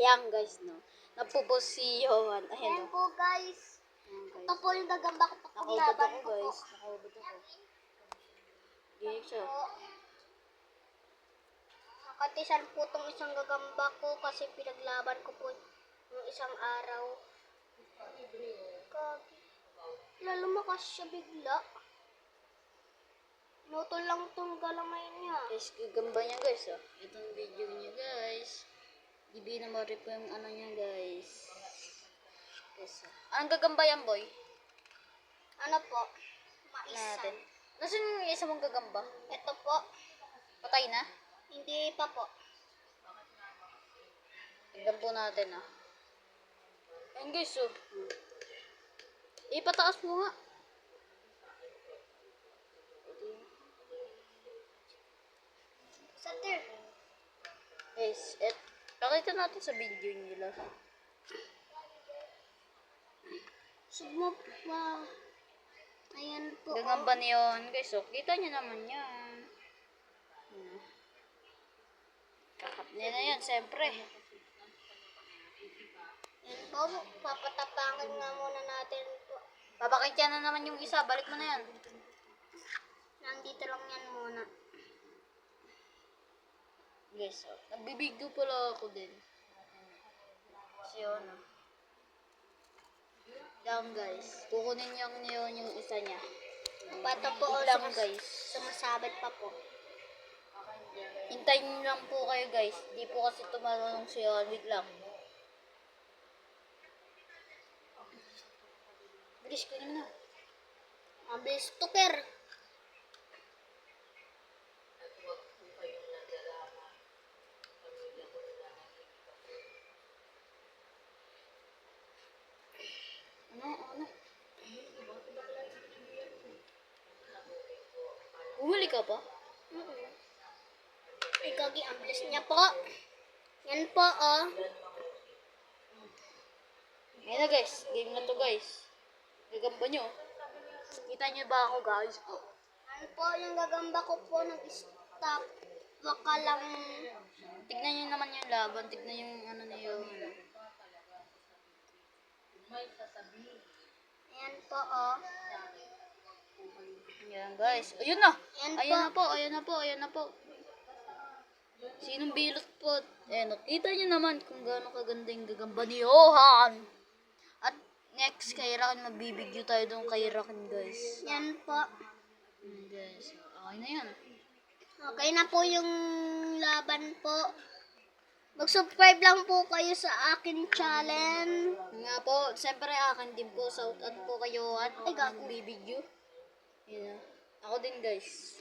Yan guys, no. Napupos si Johan. Ayan, Ayan po guys. no. Ito po yung gagamba ko pag Nakaubad laban ako ko po. guys. Nakaubad ako. Gigig siya. Nakatisan po tong isang gagamba ko kasi pinaglaban ko po yung isang araw. Kagi. Lumakas siya bigla. Nutol lang tong galamay niya. Guys, gagamba niya guys, oh. Itong video niya guys. Hindi na ma-rip po yung ano niya guys. Guys, oh. Anong gagamba yan, boy? Ano po? Natin. Maisan. Nasaan yung isa mong gagamba? Ito po. Patay na? Hindi pa po. Tignan po natin, ah. Ayan guys, oh. Ipataas mo nga. Sa ter. Guys, pakita natin sa video nila. Sugmo pa. Ayan po. Gagamba niyon, guys, oh. Kita niyo naman yan. Kakap niya na yan, siyempre. Ayan po. Papatapangin nga muna natin po. Babakit yan na naman yung isa. Balik mo na yan. Nandito lang yan muna. Guys, oh. Nagbibigyo pala ako din. Kasi yun, oh. Lang guys. Kukunin niyo yung isa niya. Bata po Wait lang guys. Sumasabit pa po. Hintayin niyo lang po kayo guys. Di po kasi tumalong siya. Wait lang. Bilis ko na. Mabilis tuker. Ano? Umuli ka pa? Ay, gagi, ang bilis niya po. Yan po, oh. Ayan na guys. Game na to guys. Gagamba nyo. Kita nyo ba ako guys? Ano po, yung gagamba ko po nag-stop. Baka lang. Tignan nyo naman yung laban. Tignan yung ano niyo. Ayan po, oh. Ayan guys. Ayun na. Ayan po. Ayan na po. Sinong bilot po? Kita nyo naman kung gaano kaganda yung gagamba ni Johan. At next kay Rakin, magbibigyo tayo doon kay Rakin guys. Yan po. Guys, okay na yan. Okay na po yung laban po. Mag-subscribe lang po kayo sa akin channel. Nga po, siyempre akin din po. Shout out po kayo at Ay, gago. magbibigyo. Yan na. Ako din guys.